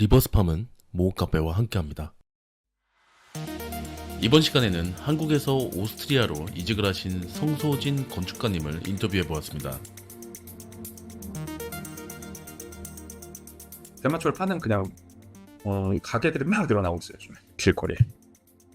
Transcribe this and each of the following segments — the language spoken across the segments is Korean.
리버스팜은 모카페와 함께합니다. 이번 시간에는 한국에서 오스트리아로 이직을 하신 성소진 건축가님을 인터뷰해보았습니다. 대마초를 파는 그냥 가게들이 막 늘어나고 있어요. 요즘에 길거리에.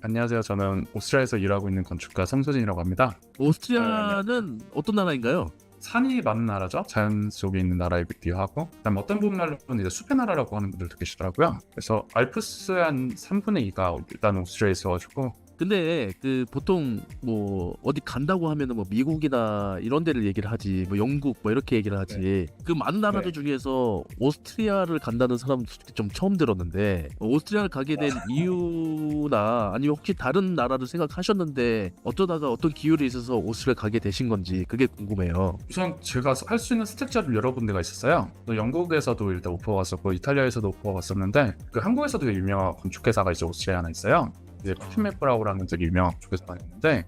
안녕하세요. 저는 오스트리아에서 일하고 있는 건축가 성소진이라고 합니다. 오스트리아는 어떤 나라인가요? 산이 많은 나라죠. 자연 속에 있는 나라이기도 하고, 그다음에 어떤 분말로는 이제 숲의 나라라고 하는 분들도 계시더라고요. 그래서 알프스의 한 3분의 2가 일단 오스트리아에 있어가지고. 근데 그 보통 뭐 어디 간다고 하면은 뭐 미국이나 이런 데를 얘기를 하지, 뭐 영국 뭐 이렇게 얘기를 하지. 그 많은 나라들 중에서 오스트리아를 간다는 사람도 솔직히 좀 처음 들었는데, 오스트리아를 가게 된 이유나 아니면 혹시 다른 나라를 생각하셨는데 어쩌다가 어떤 기회에 있어서 오스트리아 가게 되신 건지 그게 궁금해요. 우선 제가 할 수 있는 스택자를 여러 군데가 있었어요. 또 영국에서도 일단 오퍼가 왔었고, 이탈리아에서도 오퍼가 왔었는데, 그 한국에서도 유명한 건축회사가 이제 오스트리아에 하나 있어요. 이제 푸틴메프라우라는 되게 유명한 건축회사가 있는데,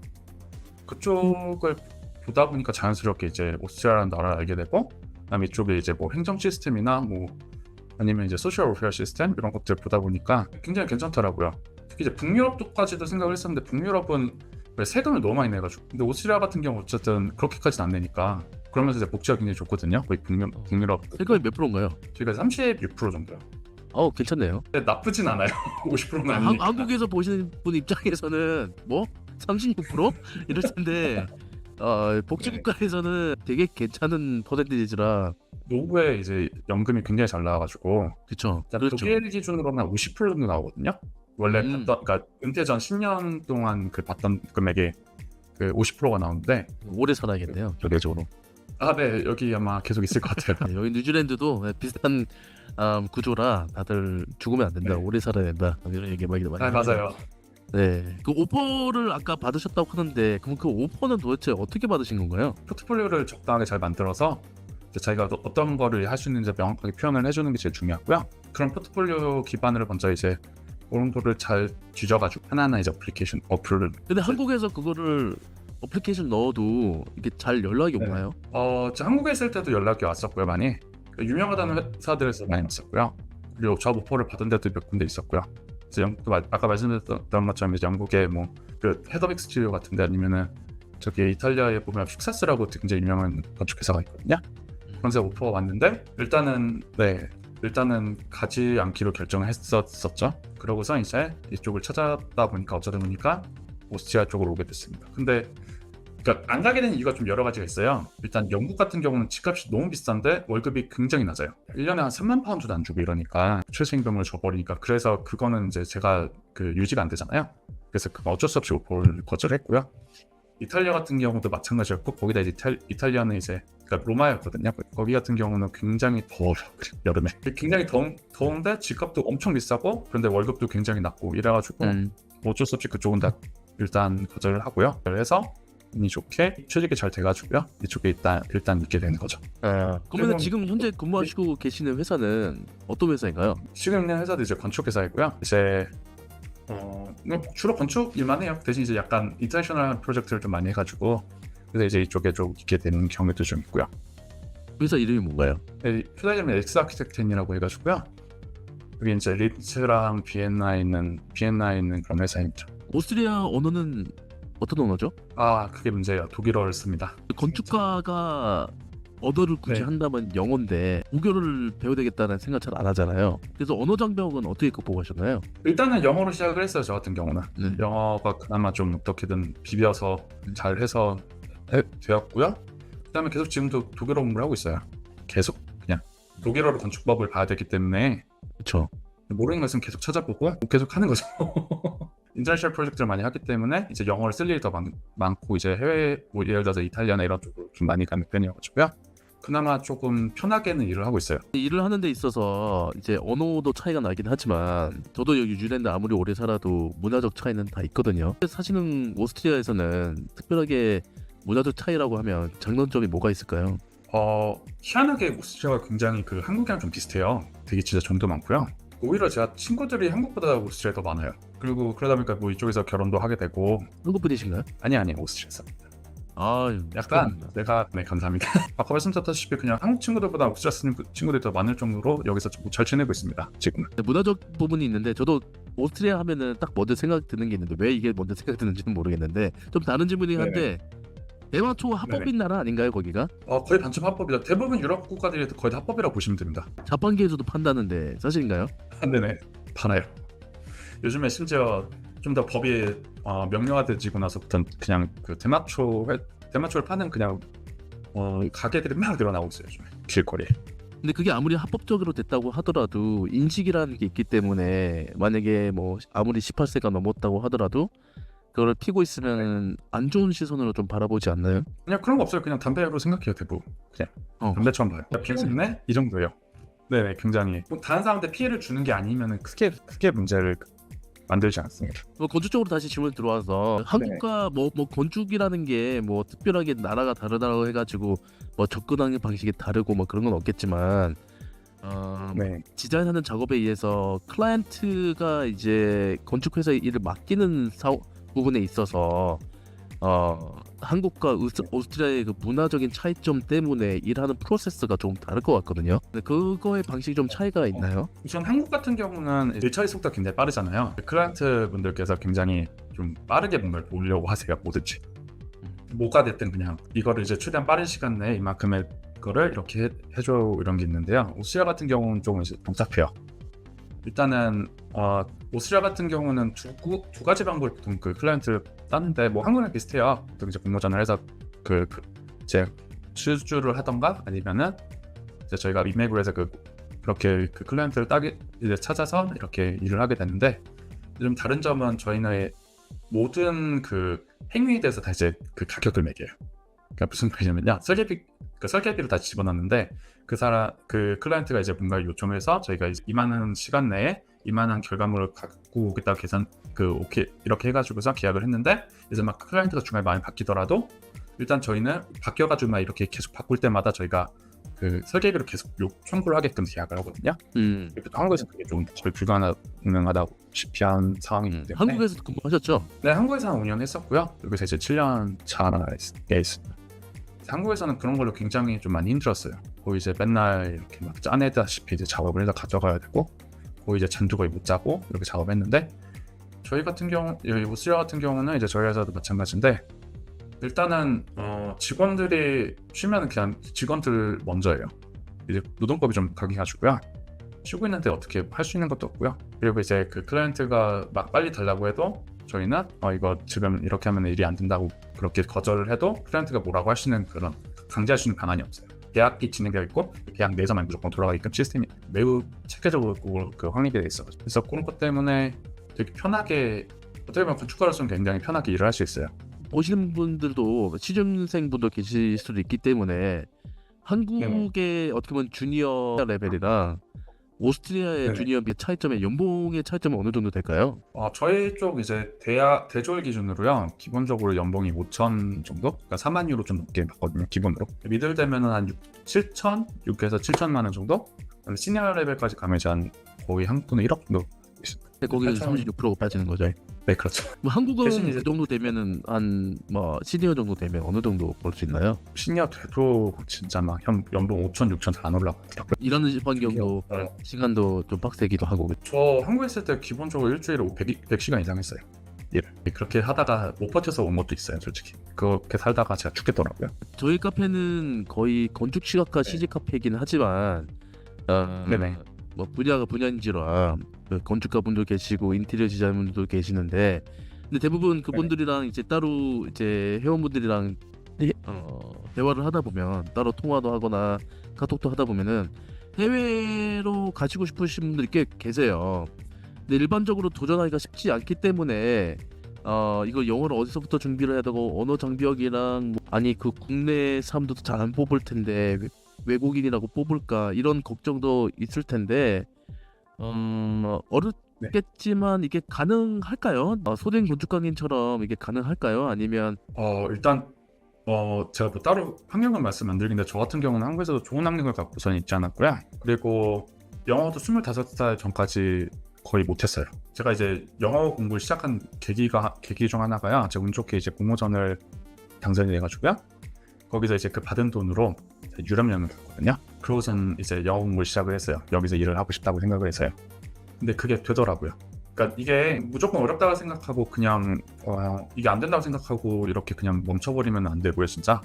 그쪽을 보다 보니까 자연스럽게 이제 오스트리아라는 나라를 알게 되고, 그다음에 이쪽에 이제 뭐 행정 시스템이나 뭐 아니면 이제 소셜 웨어 시스템 이런 것들 보다 보니까 굉장히 괜찮더라고요. 특히 이제 북유럽까지도 생각을 했었는데, 북유럽은 왜 세금을 너무 많이 내가지고, 근데 오스트리아 같은 경우 어쨌든 그렇게까지는 안 내니까, 그러면서 이제 복지가 굉장히 좋거든요. 거의 북유럽 세금이 몇 프로인가요? 저희가 36% 정도요. 괜찮네요. 근데 나쁘진 않아요. 50%는 아니니까. 한국에서 보시는 분 입장에서는 뭐 36% 이럴 텐데 복지국가에서는 되게 괜찮은 퍼센티지라. 노후에 이제 연금이 굉장히 잘 나와가지고, 그쵸. 독일 기준으로는 50% 정도 나오거든요. 원래 받던, 그러니까 은퇴 전 10년 동안 그 받던 금액이 그 50%가 나오는데, 오래 살아야겠네요, 결과적으로. 네, 여기 아마 계속 있을 것 같아요. 네, 여기 뉴질랜드도 비슷한 구조라 다들 죽으면 안 된다, 네. 오래 살아야 된다, 이런 얘기 많이 맞아요. 네, 그 오퍼를 아까 받으셨다고 하는데, 그럼 그 오퍼는 도대체 어떻게 받으신 건가요? 포트폴리오를 적당하게 잘 만들어서 이제 자기가 어떤 거를 할 수 있는지 명확하게 표현을 해주는 게 제일 중요하고요. 그런 포트폴리오 기반으로 먼저 이제 그런 거를 잘 뒤져가지고 하나하나 이제 어플리케이션 어플을. 근데 한국에서 그거를 어플리케이션 넣어도 이게 잘 연락이 네. 오나요? 저 한국에 있을 때도 연락이 왔었고요, 많이. 유명하다는 회사들에서 많이 왔었고요. 그리고 저 오퍼를 받은 데도 몇 군데 있었고요. 그래서 영국도 아까 말씀드렸던 것처럼 이제 영국의 뭐 그 헤더빅 스튜디오 같은데, 아니면은 저기 이탈리아에 보면 픽사스라고 굉장히 유명한 건축회사가 있거든요. 그런 데서 오퍼가 왔는데, 일단은 가지 않기로 결정을 했었죠. 그러고서 이제 이쪽을 찾아다 보니까 어쩌다 보니까 오스트리아 쪽으로 오게 됐습니다. 근데 그러니까 안 가게 된 이유가 좀 여러 가지가 있어요. 일단 영국 같은 경우는 집값이 너무 비싼데 월급이 굉장히 낮아요. 1년에 한 3만 파운드도 안 주고 이러니까, 최저임금을 줘버리니까. 그래서 그거는 이제 제가 그 유지가 안 되잖아요. 그래서 그거 어쩔 수 없이 오퍼를 거절했고요. 이탈리아 같은 경우도 마찬가지였고, 거기다 이제 이탈리아는 이제 그러니까 로마였거든요. 거기 같은 경우는 굉장히 더워요. 여름에 굉장히 더운데 집값도 엄청 비싸고, 그런데 월급도 굉장히 낮고 이래가지고 뭐 어쩔 수 없이 그쪽은 다 일단 거절을 하고요. 그래서 운이 좋게 취직이 잘 돼가지고요, 이쪽에 일단 있게 되는 거죠. 그러면 지금 현재 근무하시고 계시는 회사는 어떤 회사인가요? 지금 있는 회사도 이제 건축회사이고요. 이제 주로 건축 일만 해요. 대신 이제 약간 인터내셔널 프로젝트를 좀 많이 해가지고, 그래서 이제 이쪽에 좀 있게 되는 경우도 좀 있고요. 회사 이름이 뭔가요? 회사 이름은 엑스 아키텍트라고 해가지고요. 여기 이제 리츠랑 비엔나에 있는 그런 회사입니다. 오스트리아 언어는 어떤 언어죠? 그게 문제예요. 독일어를 씁니다. 건축가가 언어를 굳이 네. 한다면 영어인데 독일어를 배워야 되겠다는 생각 잘 안 하잖아요. 그래서 언어 장벽은 어떻게 극복하셨나요? 일단은 영어로 시작을 했어요. 저 같은 경우는 네. 영어가 그나마 좀 어떻게든 비벼서 잘 해서 되었고요. 그다음에 계속 지금도 독일어 공부를 하고 있어요. 계속 그냥 독일어로 건축법을 봐야 되기 때문에, 그렇죠. 모르는 것은 계속 찾아보고 계속 하는 거죠. 인터내셔널 프로젝트를 많이 하기 때문에 이제 영어를 쓸 일이 더 많고, 이제 해외 뭐 예를 들어서 이탈리아나 이런 쪽으로 좀 많이 가는 편이어가지고요. 그나마 조금 편하게는 일을 하고 있어요. 일을 하는 데 있어서 이제 언어도 차이가 나긴 하지만, 저도 여기 뉴질랜드 아무리 오래 살아도 문화적 차이는 다 있거든요. 사시는 오스트리아에서는 특별하게 문화적 차이라고 하면 장단점이 뭐가 있을까요? 희한하게 오스트리아가 굉장히 그 한국이랑 좀 비슷해요. 되게 진짜 정도 많고요. 오히려 제가 친구들이 한국보다 오스트리아에 더 많아요. 그리고 그러다 보니까 뭐 이쪽에서 결혼도 하게 되고. 한국 분이신가요? 아니 오스트리아에서. 약간 내가 네 감사합니다. 아까 말씀드렸다시피 그냥 한국 친구들보다 오스트리아 쓰는 친구들이 더 많을 정도로 여기서 잘 지내고 있습니다. 지금은. 문화적 부분이 있는데 저도 오스트리아 하면은 딱 먼저 생각 드는 게 있는데 왜 이게 먼저 생각 드는지는 모르겠는데 좀 다른 질문이긴 한데 대마초 합법인 나라 아닌가요 거기가? 거의 반쯤 합법이죠. 대부분 유럽 국가들이 거의 다 합법이라고 보시면 됩니다. 자판기에서도 판다는데 사실인가요? 네네 파나요. 요즘에 심지어 좀 더 법이 명료화되지고 나서부터 그냥 그 대마초를 파는 그냥 가게들이 막 늘어나고 있어요. 요즘에 길거리에. 근데 그게 아무리 합법적으로 됐다고 하더라도 인식이라는 게 있기 때문에 만약에 뭐 아무리 18세가 넘었다고 하더라도 그걸 피고 있으면 안 좋은 시선으로 좀 바라보지 않나요? 그냥 그런 거 없어요. 그냥 담배로 생각해요. 대부분 그냥 담배처럼 봐요. 피했네? 이 정도예요. 네네 굉장히 다른 사람한테 피해를 주는 게 아니면 크게 문제를 만들지 않습니다. 뭐 건축적으로 다시 질문 들어와서 한국과 뭐 건축이라는 게 뭐 특별하게 나라가 다르다고 해가지고 뭐 접근하는 방식이 다르고 뭐 그런 건 없겠지만 디자인하는 작업에 의해서 클라이언트가 이제 건축회사의 일을 맡기는 부분에 있어서 한국과 오스트리아의 그 문화적인 차이점 때문에 일하는 프로세스가 좀 다를 것 같거든요. 근데 그거의 방식이 좀 차이가 있나요? 우선 한국 같은 경우는 일처리 속도가 굉장히 빠르잖아요. 클라이언트 분들께서 굉장히 좀 빠르게 뭔가를 보려고 하세요. 뭐든지 뭐가 됐든 그냥 이거를 이제 최대한 빠른 시간 내에 이만큼의 거를 이렇게 해줘 이런 게 있는데요. 오스트리아 같은 경우는 조금 이제 복잡해요. 일단은 오스트리아 같은 경우는 두 가지 방법을 보통 그 클라이언트를 따는데 뭐 한국이랑 비슷해요. 보통 이제 공모전을 해서 이제 수주를 하던가 아니면은 이제 저희가 리맥을 해서 그렇게 그 클라이언트를 이제 찾아서 이렇게 일을 하게 되는데 좀 다른 점은 저희는 모든 그 행위에 대해서 다 이제 그 가격을 매겨요. 그러니까 무슨 말이냐면요. 설계비를 다 집어넣는데 그 클라이언트가 이제 뭔가를 요청해서 저희가 이제 이만한 시간 내에 이만한 결과물을 갖고 오겠다고 오케이 이렇게 해가지고서 계약을 했는데 이제 막 클라이언트가 중간에 많이 바뀌더라도 일단 저희는 바뀌어가지고 막 이렇게 계속 바꿀 때마다 저희가 그 설계비를 계속 청구를 하게끔 계약을 하거든요. 한국에서 그게 좀 거의 불가능하다고 한 상황이기 때문에. 한국에서도 근무하셨죠? 네, 한국에서 한 5년 했었고요. 여기서 이제 7년 차에 있습니다. 한국에서는 그런 걸로 굉장히 좀 많이 힘들었어요. 거의 이제 맨날 이렇게 막 짜내다시피 이제 작업을 해서 가져가야 되고 거의 이제 잠도 거의 못 자고 이렇게 작업했는데 저희 같은 경우 여기 오스트리아 같은 경우는 이제 저희 회사도 마찬가지인데 일단은 직원들이 쉬면 그냥 직원들 먼저예요. 이제 노동법이 좀 강해가지고요. 쉬고 있는데 어떻게 할 수 있는 것도 없고요. 그리고 이제 그 클라이언트가 막 빨리 달라고 해도 저희는 이거 지금 이렇게 하면 일이 안 된다고 그렇게 거절을 해도 클라이언트가 뭐라고 할 수 있는 그런 강제할 수 있는 방안이 없어요. 계약이 진행되어 있고 계약 내에서만 무조건 돌아가게끔 시스템이 매우 체계적으로 확립이 되어 있어요. 그래서 그런 것 때문에 되게 편하게 어떻게 보면 건축가로서는 굉장히 편하게 일을 할 수 있어요. 오시는 분들도 취준생분도 계실 수도 있기 때문에 한국의 어떻게 보면 주니어 레벨이랑 오스트리아의 주니어 차이점의 연봉의 차이점은 어느 정도 될까요? 저희 쪽 이제 대졸 기준으로요. 기본적으로 연봉이 5천 정도? 그러니까 4만 유로 좀 넘게 받거든요. 기본으로. 미들 되면은 한 6에서 7천만 원 정도? 시니어 레벨까지 가면 이제 한 거의 한국은 1억 정도 있습니다. 거기서 36%가 빠지는 거죠. 네, 그렇죠. 뭐 한국은 이제 그 정도 되면은 한 뭐 시니어 정도 되면 어느 정도 벌 수 있나요? 시니어 돼도 진짜 막 연봉 5천, 6천 다 안 올라가더라고요. 일하는 환경도 시간도 좀 빡세기도 하고. 저 한국에 있을 때 기본적으로 일주일에 100시간 이상 했어요. 일을. 그렇게 하다가 못 버텨서 온 것도 있어요, 솔직히. 그렇게 살다가 제가 죽겠더라고요. 저희 카페는 거의 건축 시각화 CG 카페이긴 하지만 네네. 뭐 분야가 분야인지라 건축가 분도 계시고 인테리어 디자인 분들도 계시는데 근데 대부분 그분들이랑 이제 따로 이제 회원분들이랑 대화를 하다 보면 따로 통화도 하거나 카톡도 하다 보면은 해외로 가시고 싶으신 분들이 꽤 계세요. 근데 일반적으로 도전하기가 쉽지 않기 때문에 이거 영어를 어디서부터 준비를 해야 되고 언어 장벽이랑 아니 그 국내 사람들도 잘 안 뽑을 텐데 외국인이라고 뽑을까 이런 걱정도 있을 텐데 어렵겠지만 이게 가능할까요? 소된 건축가님처럼 이게 가능할까요? 아니면 일단 제가 뭐 따로 학력은 말씀 안 드리는데 저 같은 경우는 한국에서도 좋은 학력을 갖고서는 있지 않았고요. 그리고 영어도 25살 전까지 거의 못했어요. 제가 이제 영어 공부를 시작한 계기 중 하나가요. 제가 운 좋게 이제 공모전을 당선이 돼가지고요. 거기서 이제 그 받은 돈으로 유럽 여행을 갔거든요. 그러고선 이제 영어 공부를 시작을 했어요. 여기서 일을 하고 싶다고 생각을 해서요. 근데 그게 되더라고요. 그러니까 이게 무조건 어렵다고 생각하고 그냥 이게 안 된다고 생각하고 이렇게 그냥 멈춰버리면 안 되고요. 진짜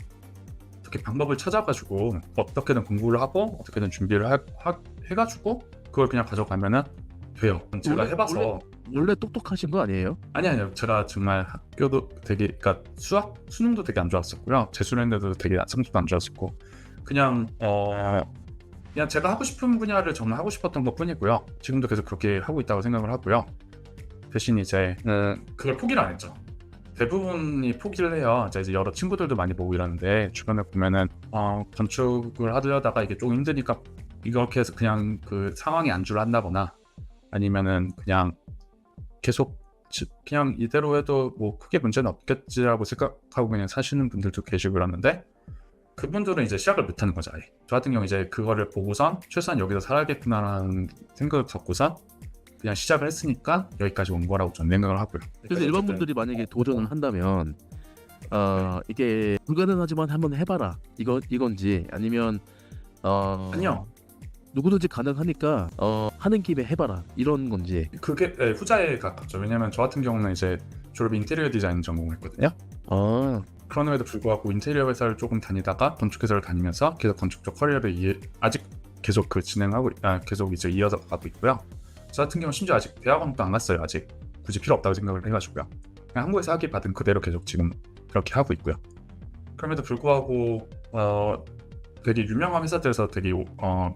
어떻게 방법을 찾아가지고 어떻게든 공부를 하고 어떻게든 준비를 해가지고 그걸 그냥 가져가면은 돼요. 제가 해봐서 원래 똑똑하신 거 아니에요? 아니요. 제가 정말 학교도 되게, 그러니까 수능도 되게 안 좋았었고요. 재수했는데도 되게 성적도 안 좋았었고, 그냥 그냥 제가 하고 싶은 분야를 정말 하고 싶었던 것뿐이고요. 지금도 계속 그렇게 하고 있다고 생각을 하고요. 대신 이제 그걸 포기를 안 했죠. 대부분이 포기를 해요. 이제 여러 친구들도 많이 보고 이러는데 주변에 보면은 건축을 하려다가 이게 조금 힘드니까 이렇게 해서 그냥 그 상황이 안주를 한다거나 아니면은 그냥 계속 그냥 이대로 해도 뭐 크게 문제는 없겠지라고 생각하고 그냥 사시는 분들도 계시고 그러는데 그분들은 이제 시작을 못하는 거죠. 아예. 저 같은 경우 이제 그거를 보고선 최소한 여기서 살아야겠구나라는 생각을 갖고선 그냥 시작을 했으니까 여기까지 온 거라고 저는 생각을 하고요. 그래서 일반 분들이 만약에 도전을 한다면 이게 불가능하지만 한번 해봐라 이건지 아니면 아니요. 누구든지 가능하니까 하는 김에 해봐라 이런 건지. 그게 후자에 가깝죠. 왜냐면 저 같은 경우는 이제 졸업 인테리어 디자인 전공했거든요. 그럼에도 불구하고 인테리어 회사를 조금 다니다가 건축 회사를 다니면서 계속 건축 쪽 커리어를 아직 계속 계속 이제 이어서 가고 있고요. 저 같은 경우는 심지어 아직 대학원도 안 갔어요. 아직 굳이 필요 없다고 생각을 해가지고요. 그냥 한국에서 학위 받은 그대로 계속 지금 그렇게 하고 있고요. 그럼에도 불구하고 되게 유명한 회사들에서 되게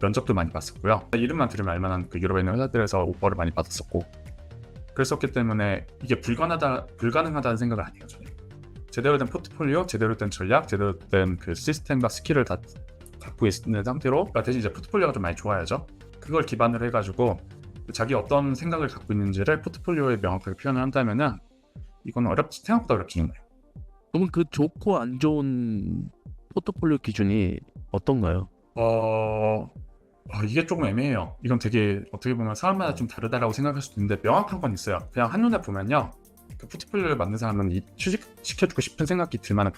면접도 많이 봤었고요. 이름만 들으면 알만한 그 유럽에 있는 회사들에서 오퍼를 많이 받았었고 그랬었기 때문에 이게 불가능하다는 생각을 안 해요. 저는 제대로 된 포트폴리오, 제대로 된 전략, 제대로 된 그 시스템과 스킬을 다 갖고 있는 상태로 대신 이제 포트폴리오가 좀 많이 좋아야죠. 그걸 기반으로 해가지고 자기 어떤 생각을 갖고 있는지를 포트폴리오에 명확하게 표현을 한다면은 이건 생각보다 어렵지 않아요. 그러면 그 좋고 안 좋은 포트폴리오 기준이 어떤가요? 이게 조금 애매해요. 이건 되게 어떻게 보면 사람마다 좀 다르다라고 생각할 수도 있는데 명확한 건 있어요. 그냥 한눈에 보면요. 그 포트폴리오를 만든 사람은 취직시켜주고 싶은 생각이 들 만한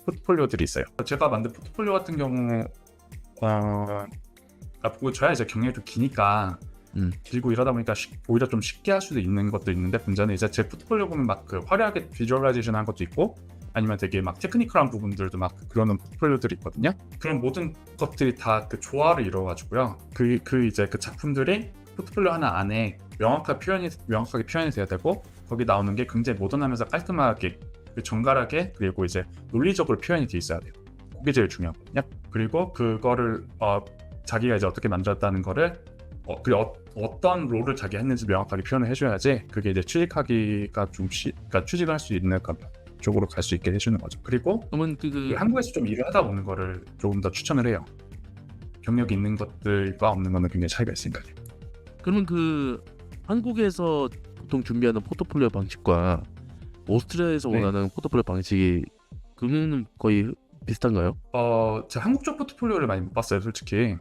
포트폴리오들이 있어요. 제가 만든 포트폴리오 같은 경우 보고 저야 이제 경력이 좀 기니까 길고 이러다 보니까 오히려 좀 쉽게 할 수도 있는 것도 있는데 문제는 이제 제 포트폴리오 보면 막 그 화려하게 비주얼라이제이션 한 것도 있고 아니면 되게 막 테크니컬한 부분들도 막 그러는 포트폴리오들이 있거든요. 그런 모든 것들이 다 그 조화를 이루어가지고요. 이제 그 작품들이 포트폴리오 하나 안에 명확하게 표현이 돼야 되고 거기 나오는 게 굉장히 모던하면서 깔끔하게 정갈하게 그리고 이제 논리적으로 표현이 돼 있어야 돼요. 그게 제일 중요하거든요. 그리고 그거를 자기가 이제 어떻게 만들었다는 거를 어떤 롤을 자기가 했는지 명확하게 표현을 해줘야지 그게 이제 취직하기가 그러니까 취직을 할 수 있는 쪽으로 갈 수 있게 해주는 거죠. 그리고 그러면 한국에서 좀 일을 하다 보는 거를 조금 더 추천을 해요. 경력이 있는 것들과 없는 거는 굉장히 차이가 있으니까요. 그러면 그 한국에서 보통 준비하는 포트폴리오 방식과 오스트리아에서 네. 원하는 포트폴리오 방식이 그거는 거의 비슷한가요? 제가 한국 쪽 포트폴리오를 많이 못 봤어요, 솔직히.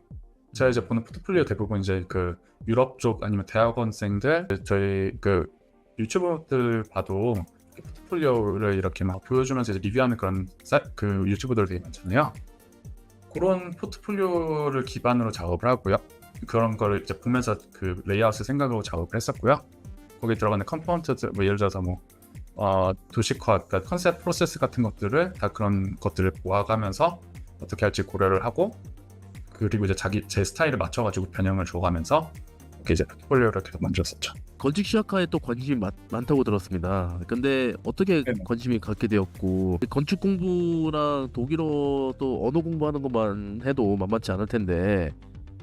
제가 이제 보는 포트폴리오 대부분 이제 그 유럽 쪽 아니면 대학원생들 저희 그 유튜버들 봐도 포트폴리오를 이렇게 막 보여주면서 이제 리뷰하는 그런 그 유튜버들 되게 많잖아요. 그런 포트폴리오를 기반으로 작업을 하고요. 그런 거를 이제 보면서 그 레이아웃을 생각하고 작업을 했었고요. 거기에 들어가는 컴포넌트들 뭐 예를 들어서 뭐 도식화, 그러니까 컨셉 프로세스 같은 것들을 다 그런 것들을 모아가면서 어떻게 할지 고려를 하고 그리고 이제 제 스타일을 맞춰가지고 변형을 줘가면서 이렇게 이제 포트폴리오를 계속 만들었었죠. 건축 시작화에 또 관심이 많다고 들었습니다. 근데 어떻게 네네. 관심이 갖게 되었고 건축 공부랑 독일어 또 언어 공부하는 것만 해도 만만치 않을 텐데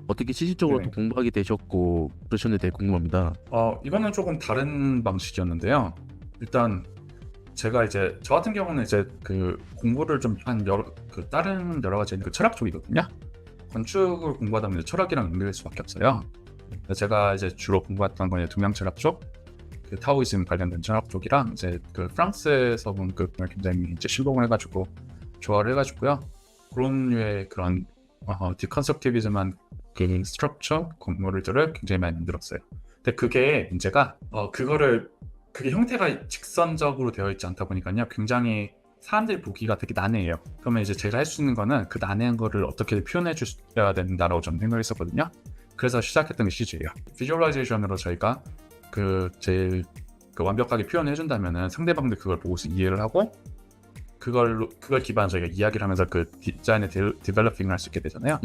어떻게 실질적으로 네네. 또 공부하게 되셨고 그러셨는지 되게 궁금합니다. 이거는 조금 다른 방식이었는데요. 일단 제가 이제 저 같은 경우는 이제 그 공부를 좀 한 다른 여러 가지 그 철학 쪽이거든요. 건축을 공부하다 보면 철학이랑 연결될 수밖에 없어요. 제가 이제 주로 공부했던 건 동양 철학 쪽, 그 타오이즘 관련된 철학 쪽이랑 이제 그 프랑스에서 본 그 굉장히 이제 실공을 해가지고 조화를 해가지고요. 그런 류의 그런 디컨스트럭티비즘한 그 스트럭처 건물들을 굉장히 많이 만들었어요. 근데 그게 문제가 그게 형태가 직선적으로 되어 있지 않다 보니까요. 굉장히 사람들이 보기가 되게 난해해요. 그러면 이제 제가 할 수 있는 거는 그 난해한 거를 어떻게 표현해 줘야 된다라고 저는 생각했었거든요. 그래서 시작했던 게 CG예요. 비주얼라이제이션으로 저희가 제일 완벽하게 표현해 준다면은 상대방도 그걸 보고서 이해를 하고 그걸 기반으로 저희가 이야기를 하면서 그 디자인의 디벨로핑을 할 수 있게 되잖아요.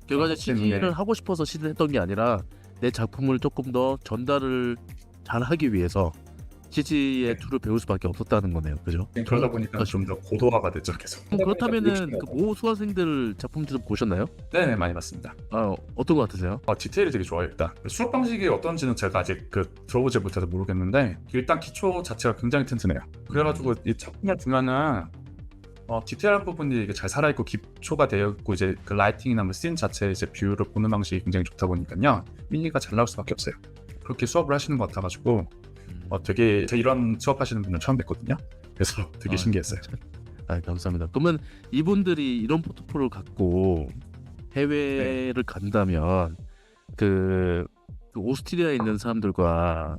결과적 때문에- CG를 하고 싶어서 CG를 했던 게 아니라 내 작품을 조금 더 전달을 잘 하기 위해서 CG의 네. 툴을 배울 수밖에 없었다는 거네요. 그죠? 그러다 보니까 좀 더 고도화가 됐죠, 계속. 그렇다면은 그 모 수강생들 작품들은 보셨나요? 네네, 많이 봤습니다. 어떤 거 같으세요? 디테일이 되게 좋아요. 일단 수업 방식이 어떤지는 제가 아직 들어보지 못해서 모르겠는데 일단 기초 자체가 굉장히 튼튼해요. 그래가지고 이 작품을 보면은 디테일한 부분이 이게 잘 살아있고 기초가 되어 있고 이제 그 라이팅이나 뭐 씬 자체의 이제 뷰를 보는 방식이 굉장히 좋다 보니까요 미니가 잘 나올 수밖에 없어요. 그렇게 수업을 하시는 것 같아가지고 되게 제가 이런 수업하시는 분을 처음 뵀거든요. 그래서 되게 신기했어요. 감사합니다. 그러면 이분들이 이런 포트폴리오를 갖고 해외를 간다면 그 오스트리아에 있는 사람들과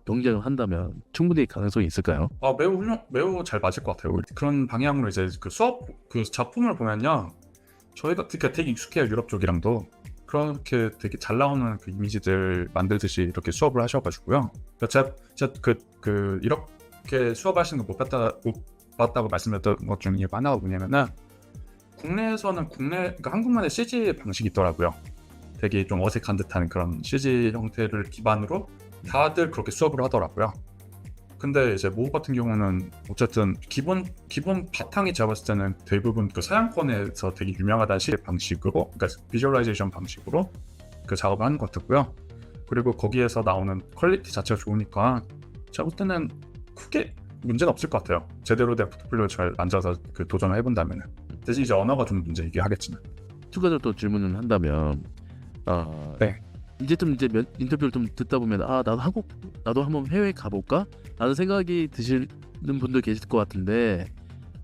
경쟁을 한다면 충분히 가능성이 있을까요? 매우 잘 맞을 것 같아요. 그런 방향으로 이제 그 수업 그 작품을 보면요, 저희가 되게 익숙해요. 유럽 쪽이랑도 그렇게 되게 잘 나오는 그 이미지들 만들듯이 이렇게 수업을 하셔가지고요. 제가 이렇게 수업하시는 거 못 봤다고 말씀드렸던 것 중에 하나가 뭐냐면은 국내에서는 그러니까 한국만의 CG 방식이 있더라고요. 되게 좀 어색한 듯한 그런 CG 형태를 기반으로 다들 그렇게 수업을 하더라고요. 근데 이제 모 같은 경우는 어쨌든 기본 바탕이 제가 봤을 때는 대부분 그 서양권에서 되게 유명하다는 CG 방식으로, 그러니까 비주얼라이제이션 방식으로 그 작업을 하는 것 같았고요. 그리고 거기에서 나오는 퀄리티 자체가 좋으니까 제가 볼 때는 크게 문제는 없을 것 같아요. 제대로 된 포트폴리오를 잘 만들어서 그 도전을 해본다면은. 대신 이제 언어가 좀 문제이긴 하겠지만. 추가적으로 또 질문을 한다면 네. 이제 인터뷰를 좀 듣다 보면 나도 한번 해외 가볼까? 라는 생각이 드시는 분들 계실 것 같은데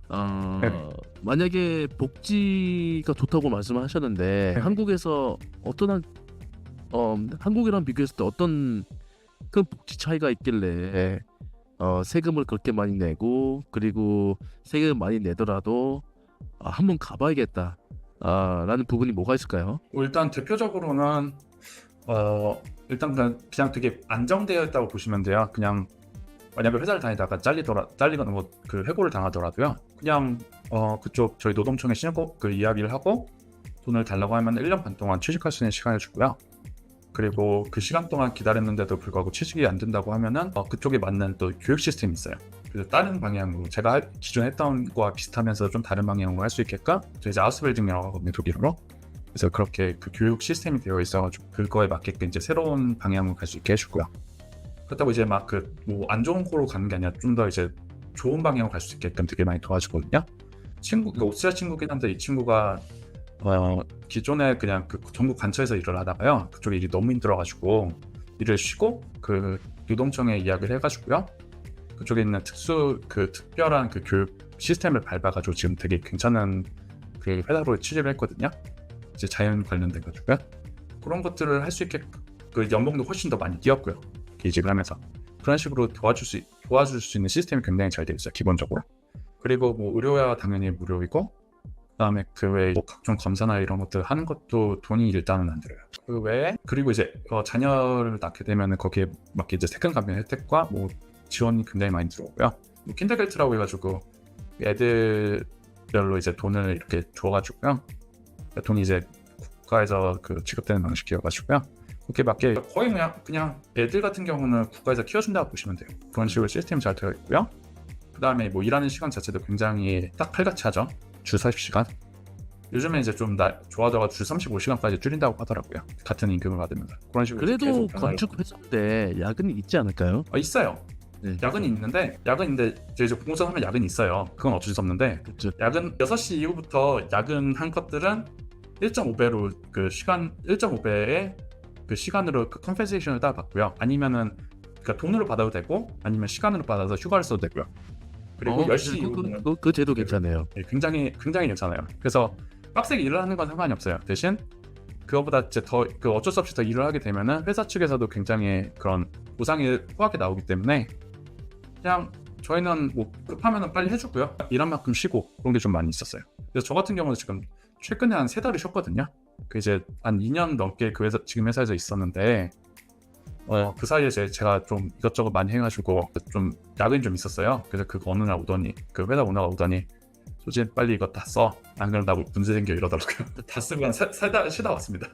네. 만약에 복지가 좋다고 말씀하셨는데 네. 한국에서 한국이랑 비교했을 때 어떤 큰 복지 차이가 있길래 세금을 그렇게 많이 내고 그리고 세금 많이 내더라도 한번 가봐야겠다 라는 부분이 뭐가 있을까요? 일단 대표적으로는 일단 그냥 되게 안정되어 있다고 보시면 돼요. 그냥 만약에 회사를 다니다가 잘리거나 뭐 그 해고를 당하더라도요. 그냥 그쪽 저희 노동청에 신고 그 이야기를 하고 돈을 달라고 하면 1년 반 동안 취직할 수 있는 시간을 주고요. 그리고 그 시간 동안 기다렸는데도 불구하고 취직이 안 된다고 하면은 그쪽에 맞는 또 교육 시스템이 있어요. 그래서 다른 방향으로 제가 기존에 했던 거와 비슷하면서 좀 다른 방향으로 할 수 있게끔 저 이제 아우스빌딩이라고 하거든요, 독일어로. 그래서 그렇게 그 교육 시스템이 되어 있어가지고 그거에 맞게끔 이제 새로운 방향으로 갈 수 있게 해주고요. 그렇다고 이제 막 뭐 안 좋은 코로 가는 게 아니라 좀 더 이제 좋은 방향으로 갈 수 있게끔 되게 많이 도와주거든요. 그러니까 오스트리아 친구긴 한데 이 친구가 기존에 그냥 그 전국 관처에서 일을 하다가요. 그쪽에 일이 너무 힘들어가지고 일을 쉬고 그 노동청에 이야기를 해가지고요. 그쪽에 있는 특별한 그 교육 시스템을 밟아가지고 지금 되게 괜찮은 그 회사로 취직을 했거든요. 이제 자연 관련돼 가지고요. 그런 것들을 할 수 있게 그 연봉도 훨씬 더 많이 뛰었고요. 이직을 하면서 그런 식으로 도와줄 수 있는 시스템이 굉장히 잘 되어 있어요, 기본적으로. 그리고 뭐 의료야 당연히 무료이고, 그다음에 그 외에 뭐 각종 검사나 이런 것들 하는 것도 돈이 일단은 안 들어요. 그 외에 그리고 이제 자녀를 낳게 되면은 거기에 맞게 이제 세금 감면 혜택과 뭐 지원이 굉장히 많이 들어오고요. 뭐 킨더겔트라고 해가지고 애들별로 이제 돈을 이렇게 줘가지고요. 돈이 이제 국가에서 그 지급되는 방식이어가지고요. 그렇게 맞게 거의 그냥 애들 같은 경우는 국가에서 키워준다고 보시면 돼요. 그런 식으로 시스템이 잘 되어 있고요. 그 다음에 뭐 일하는 시간 자체도 굉장히 딱 칼같이 하죠. 주 40시간. 요즘에 이제 좀 좋아져가지고 주 35시간까지 줄인다고 하더라고요. 같은 임금을 받으면서. 그런 식으로 그래도 건축 회사인데 야근이 있지 않을까요? 있어요. 네. 야근이 있는데 이제 공무원 하면 야근이 있어요. 그건 어쩔 수 없는데 그렇죠. 야근 6시 이후부터 야근한 것들은 1.5배로 1.5배의 그 시간으로 그 컴펜세이션을 따라 받고요. 아니면은 그러니까 돈으로 받아도 되고 아니면 시간으로 받아서 휴가를 써도 되고요. 그리고 10시 이후는 그 제도 괜찮네요. 굉장히 괜찮아요. 그래서 빡세게 일을 하는 건 상관이 없어요. 대신 그거보다 이제 더 어쩔 수 없이 더 일을 하게 되면은 회사 측에서도 굉장히 그런 보상이 후하게 나오기 때문에 그냥 저희는 뭐 급하면은 빨리 해주고요. 일한 만큼 쉬고 그런 게 좀 많이 있었어요. 그래서 저 같은 경우는 지금 최근에 한 3달을 쉬었거든요. 그 이제 한 2년 넘게 그 회사, 지금 회사에서 있었는데 그 사이에 제가 좀 이것저것 많이 해가지고 좀 야근이 좀 있었어요. 그래서 그 어느 날 오더니 그 회사 오너가 오더니 소진 빨리 이거 다 써. 안 그러면 나 문제 생겨 이러더라고요. 다 쓰고 한 3달 쉬다 왔습니다.